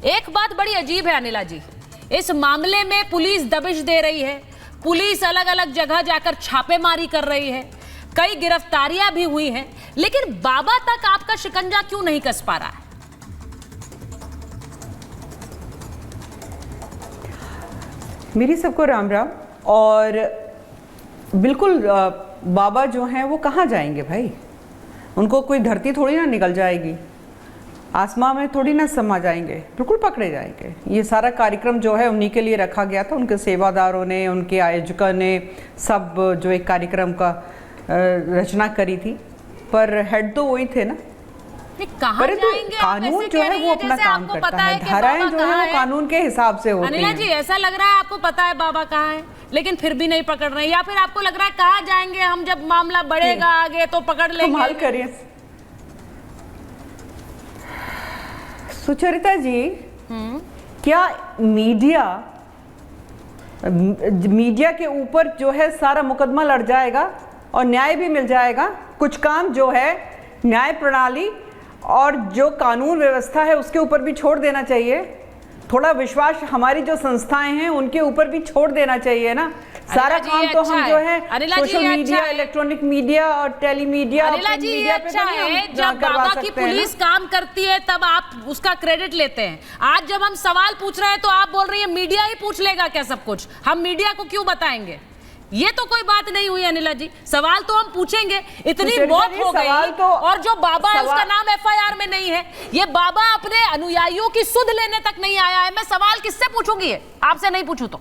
एक बात बड़ी अजीब है अनिला जी, इस मामले में पुलिस दबिश दे रही है, पुलिस अलग अलग जगह जाकर छापेमारी कर रही है, कई गिरफ्तारियां भी हुई हैं, लेकिन बाबा तक आपका शिकंजा क्यों नहीं कस पा रहा है? मेरी सबको राम राम। और बिल्कुल बाबा जो हैं वो कहाँ जाएंगे भाई? उनको कोई धरती थोड़ी ना निकल जाएगी, आसमां में थोड़ी ना समा जाएंगे, बिल्कुल पकड़े जाएंगे। ये सारा कार्यक्रम जो है उन्हीं के लिए रखा गया था, उनके सेवादारों ने, उनके आयोजकों ने सब जो एक कार्यक्रम का रचना करी थी, पर हेड तो वही थे ना। कहाँ जाएंगे? कानून जो है वो अपना काम करता है, धाराएं जो है वो कानून के हिसाब से होती हैं। अनिला जी, ऐसा लग रहा है आपको पता है बाबा कहाँ है, लेकिन फिर भी नहीं पकड़ रहे हैं, या फिर आपको लग रहा है कहाँ जाएंगे हम, जब मामला बढ़ेगा आगे तो पकड़ लेंगे? कमाल करिए सुचरिता जी, क्या मीडिया के ऊपर जो है सारा मुकदमा लड़ जाएगा और न्याय भी मिल जाएगा? कुछ काम जो है न्याय प्रणाली और जो कानून व्यवस्था है उसके ऊपर भी छोड़ देना चाहिए। थोड़ा विश्वास हमारी जो संस्थाएं हैं उनके ऊपर भी छोड़ देना चाहिए ना। सारा काम तो हम जो है सोशल मीडिया, इलेक्ट्रॉनिक मीडिया और टेलीमीडिया, अनिला जी ये अच्छा है, जब बाबा की पुलिस काम करती है तब आप उसका क्रेडिट लेते हैं। आज जब हम सवाल पूछ रहे हैं तो आप बोल रही है मीडिया ही पूछ लेगा क्या सब कुछ, हम मीडिया को क्यों बताएंगे? ये तो कोई बात नहीं हुई अनिला जी, सवाल तो हम पूछेंगे। इतनी मौत हो गई तो और जो बाबा है उसका नाम एफआईआर में नहीं है। ये बाबा अपने अनुयायियों की सुध लेने तक नहीं आया है। मैं सवाल किससे पूछूंगी? आपसे नहीं पूछू तो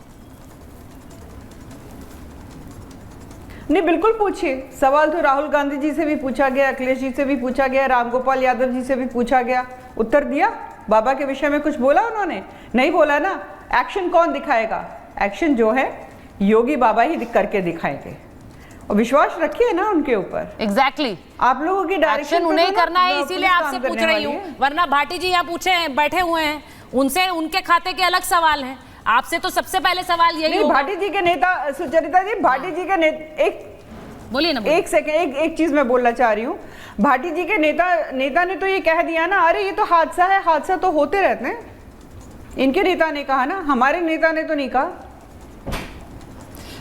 नहीं, बिल्कुल पूछिए। सवाल तो राहुल गांधी जी से भी पूछा गया, अखिलेश जी से भी पूछा गया, रामगोपाल यादव जी से भी पूछा गया, उत्तर दिया? बाबा के विषय में कुछ बोला उन्होंने? नहीं बोला ना। एक्शन कौन दिखाएगा? एक्शन जो है योगी बाबा ही करके दिखाएंगे, और विश्वास रखिए ना उनके ऊपर। एग्जैक्टली आप लोगों की डायरेक्शन उन्हें करना है, इसीलिए आपसे पूछ रही हूँ। वरना भाटी जी यहाँ बैठे हुए हैं, उनसे उनके खाते के अलग सवाल हैं। आपसे तो सबसे पहले सवाल यही होगा। भाटी जी के नेता सुचरिता जी, भाटी जी के एक बोलिए ना, एक सेकंड, एक चीज मैं बोलना चाह रही हूँ। भाटी जी के नेता ने तो ये कह दिया ना, अरे ये तो हादसा है, हादसा तो होते रहते हैं। इनके नेता ने कहा ना, हमारे नेता ने तो नहीं कहा।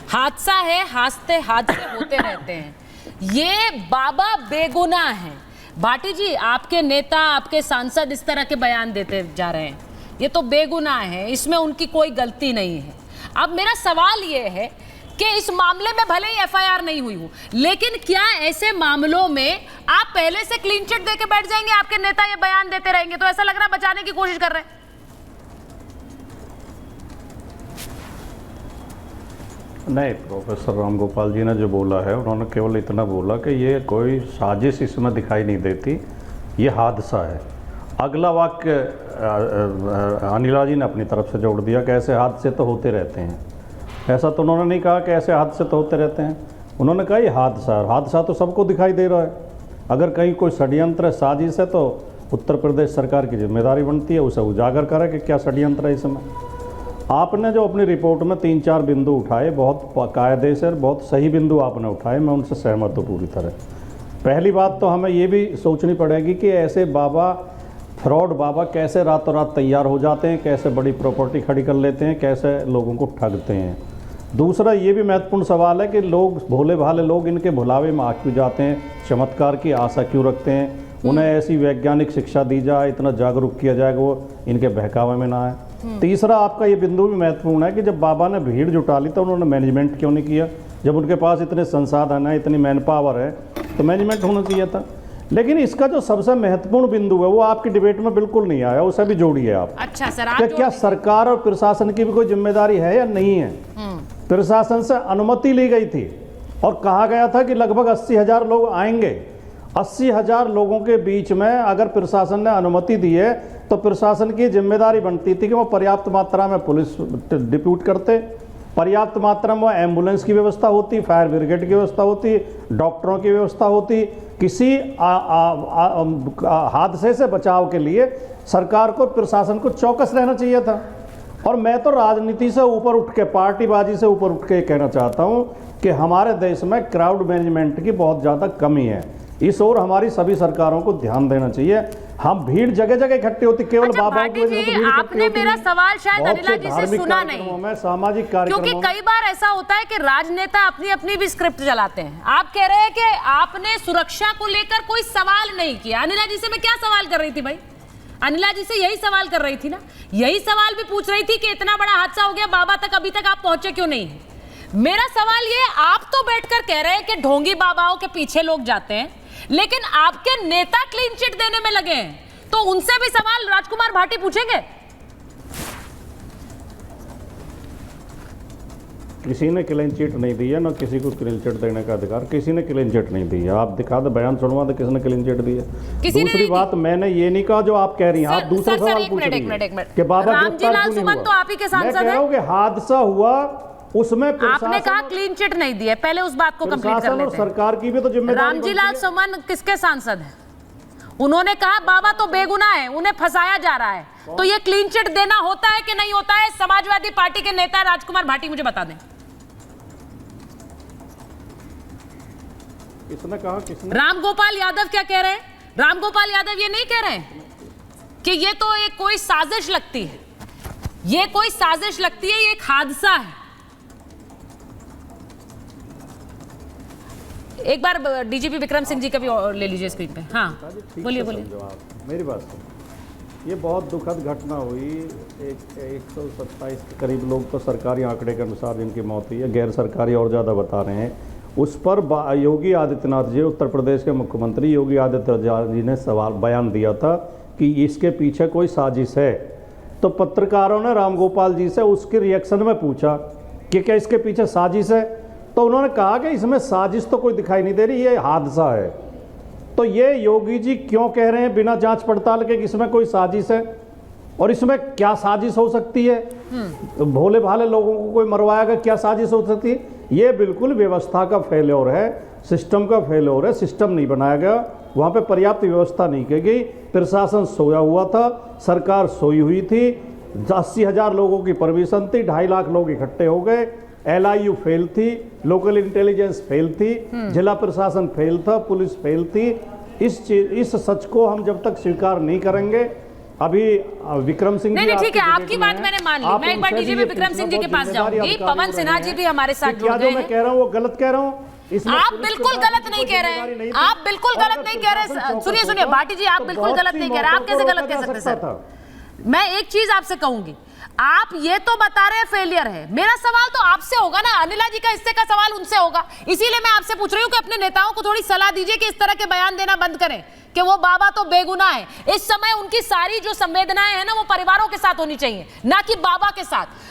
हादसा है, हादसे होते रहते हैं। ये बाबा बेगुनाह है। भाटी जी, आपके नेता, आपके सांसद इस तरह के बयान देते जा रहे हैं, ये तो बेगुनाह है, इसमें उनकी कोई गलती नहीं है। अब मेरा सवाल ये है कि इस मामले में भले ही एफआईआर नहीं हुई हो, लेकिन क्या ऐसे मामलों में आप पहले से क्लीन चिट देके बैठ जाएंगे? आपके नेता ये बयान देते रहेंगे तो ऐसा लग रहा है बचाने की कोशिश कर रहे हैं। नहीं, प्रोफेसर रामगोपाल जी ने जो बोला है, उन्होंने केवल इतना बोला कि ये कोई साजिश इसमें दिखाई नहीं देती, ये हादसा है। अगला वाक्य अनिला जी ने अपनी तरफ से जोड़ दिया कि ऐसे हादसे तो होते रहते हैं। ऐसा तो उन्होंने नहीं कहा कि ऐसे हादसे तो होते रहते हैं, उन्होंने कहा ये हादसा, और हादसा तो सबको दिखाई दे रहा है। अगर कहीं कोई षड्यंत्र साजिश है तो उत्तर प्रदेश सरकार की जिम्मेदारी बनती है उसे उजागर करे कि क्या षड्यंत्र है इसमें। आपने जो अपनी रिपोर्ट में 3-4 बिंदु उठाए, बहुत कायदे से बहुत सही बिंदु आपने उठाए, मैं उनसे सहमत हूँ पूरी तरह। पहली बात तो हमें ये भी सोचनी पड़ेगी कि ऐसे बाबा, फ्रॉड बाबा कैसे रातों रात तैयार हो जाते हैं, कैसे बड़ी प्रॉपर्टी खड़ी कर लेते हैं, कैसे लोगों को ठगते हैं। दूसरा ये भी महत्वपूर्ण सवाल है कि लोग, भोले भाले लोग इनके भुलावे में आ क्यों जाते हैं, चमत्कार की आशा क्यों रखते हैं, उन्हें ऐसी वैज्ञानिक शिक्षा दी जाए, इतना जागरूक किया जाए कि वो इनके बहकावे में ना आए। तीसरा आपका ये बिंदु भी महत्वपूर्ण है कि जब बाबा ने भीड़ जुटा ली तो उन्होंने मैनेजमेंट क्यों नहीं किया? जब उनके पास इतने संसाधन है, इतनी मैन पावर है, तो मैनेजमेंट होना चाहिए था। लेकिन इसका जो सबसे महत्वपूर्ण बिंदु है वो आपकी डिबेट में बिल्कुल नहीं आया, उसे भी जोड़िए आप। अच्छा सर, क्या सरकार और प्रशासन की भी कोई जिम्मेदारी है या नहीं है? प्रशासन से अनुमति ली गई थी और कहा गया था कि लगभग 80,000 लोग आएंगे। 80,000 लोगों के बीच में अगर प्रशासन ने अनुमति दी है तो प्रशासन की जिम्मेदारी बनती थी कि वो पर्याप्त मात्रा में पुलिस डिप्यूट करते, पर्याप्त मात्रा में एम्बुलेंस की व्यवस्था होती, फायर ब्रिगेड की व्यवस्था होती, डॉक्टरों की व्यवस्था होती। किसी हादसे से बचाव के लिए सरकार को, प्रशासन को चौकस रहना चाहिए था। और मैं तो राजनीति से ऊपर उठ के, पार्टीबाजी से ऊपर उठ के कहना चाहता हूँ कि हमारे देश में क्राउड मैनेजमेंट की बहुत ज़्यादा कमी है। इस ओर हमारी सभी सरकारों को ध्यान देना चाहिए। हम भीड़ जगह जगह इकट्ठे होती, केवल अच्छा, बाबाओं भाटी की वजह से जी, तो भीड़ इकट्ठी आपने होती मेरा नहीं। सवाल शायद बहुत अनिला से जी से धार्मिक सुना कार्यक्रमों नहीं, में, सामाजिक कार्यक्रमों क्योंकि में कई बार ऐसा होता है कि राजनेता अपनी अपनी भी स्क्रिप्ट चलाते हैं। आप कह रहे हैं कि आपने सुरक्षा को लेकर कोई सवाल नहीं किया। अनिला जी से मैं क्या सवाल कर रही थी भाई? अनिला जी से यही सवाल कर रही थी ना, यही सवाल भी पूछ रही थी कि इतना बड़ा हादसा हो गया, बाबा तक अभी तक आप पहुंचे क्यों नहीं है? मेरा सवाल ये, आप तो बैठकर कह रहे हैं कि ढोंगी बाबाओं के पीछे लोग जाते हैं, लेकिन आपके नेता क्लीन चिट देने में लगे हैं, तो उनसे भी सवाल राजकुमार भाटी पूछेंगे? किसी ने क्लीन चिट नहीं दी है, ना किसी को क्लीन चिट देने का अधिकार, किसी ने क्लीन चिट नहीं दी है। आप दिखा दो, बयान सुनवा दो, किसने क्लीन चिट दी है? किसी ने दूसरी नहीं बात, मैंने ये नहीं कहा जो आप कह रही हैं, आप दूसरा सर, सवाल एक पूछ मिनट, रही एक मिनट, एक हैं मिनट। कि बाबा रामजी गिरफ्तार लाल क्यों नहीं सुमन हुआ। तो आप ही के सांसद मैं कह रहा हैं। हूं कि हादसा हुआ, उसमें आपने कहा क्लीन चिट नहीं दी है, पहले उस बात को कंप्लीट कर प्रशासन और लेते हैं। सरकार की भी तो जिम्मेदारी रामजी बनती लाल है। सुमन किसके सांसद हैं? उन्होंने कहा बाबा तो बेगुनाह है, उन्हें फंसाया जा रहा है, तो ये क्लीन चिट देना होता है कि नहीं होता है? समाजवादी पार्टी के नेता राजकुमार भाटी मुझे बता दें। किसने कहा? किसने? रामगोपाल यादव क्या कह रहे हैं? रामगोपाल यादव ये नहीं कह रहे हैं कि ये तो एक कोई साजिश लगती है, ये कोई साजिश लगती है, ये एक हादसा है। एक बार डीजीपी विक्रम सिंह जी का भी ले लीजिए स्क्रीन पे। हाँ, बोलिए बोलिए। समझो आप, मेरी बात सुनो। ये बहुत दुखद घटना हुई। 127 के करीब लोग तो सरकारी आंकड़े के अनुसार जिनकी मौत हुई है, गैर सरकारी और ज़्यादा बता रहे हैं। उस पर योगी आदित्यनाथ जी, उत्तर प्रदेश के मुख्यमंत्री योगी आदित्यनाथ जी ने सवाल बयान दिया था कि इसके पीछे कोई साजिश है। तो पत्रकारों ने रामगोपाल जी से उसके रिएक्शन में पूछा कि क्या इसके पीछे साजिश है, तो उन्होंने कहा कि इसमें साजिश तो कोई दिखाई नहीं दे रही, ये हादसा है। तो ये योगी जी क्यों कह रहे हैं बिना जांच पड़ताल के कि इसमें कोई साजिश है? और इसमें क्या साजिश हो सकती है? तो भोले भाले लोगों को कोई मरवाएगा, क्या साजिश हो सकती है? ये बिल्कुल व्यवस्था का फेल्योर है, सिस्टम का फेल्योर है। सिस्टम नहीं बनाया गया, वहाँ पे पर्याप्त व्यवस्था नहीं की गई, प्रशासन सोया हुआ था, सरकार सोई हुई थी, 80,000 लोगों की परमिशन थी, 2.5 लाख लोग इकट्ठे हो गए, LIU फेल थी, लोकल इंटेलिजेंस फेल थी, जिला प्रशासन फेल था, पुलिस फेल थी। इस सच को हम जब तक स्वीकार नहीं करेंगे, अभी विक्रम सिंह नहीं जी नहीं, ठीक है, आपके आपकी डिबेट में बात हैं, मैंने मान ली। आप मैं एक बार उनसे भी डीजीपी ये विक्रम सिंह जी के पूछना, पास बहुत जाऊंगी। जिम्मेदारी पवन अधिकारी सिन्हा हो जी रहे भी हमारे हैं। साथ कि जुड़ क्या गए जो मैं हैं। कह रहा हूँ वो गलत कह रहा हूँ? इसमें आप पुलिस बिल्कुल प्रशासन गलत की नहीं कोई कह रहे जिम्मेदारी नहीं हैं, थी। आप बिल्कुल और गलत अगर नहीं कह रहे। प्रशासन सुनिए चौकस सुनिए होता, भाटी जी, आप तो बिल्कुल बहुत गलत सी नहीं कह रहे। आप मौतों कैसे को गलत कह रोका जा सकते सकता सर? था। मैं एक चीज आपसे कहूंगी, आप ये तो बता रहे हैं फेलियर है, मेरा सवाल तो आपसे होगा ना, अनिला जी का हिस्से का सवाल उनसे होगा। इसीलिए मैं आपसे पूछ रही हूँ कि अपने नेताओं को थोड़ी सलाह दीजिए कि इस तरह के बयान देना बंद करें कि वो बाबा तो बेगुनाह है। इस समय उनकी सारी जो संवेदनाएं हैं ना, वो परिवारों के साथ होनी चाहिए, ना कि बाबा के साथ।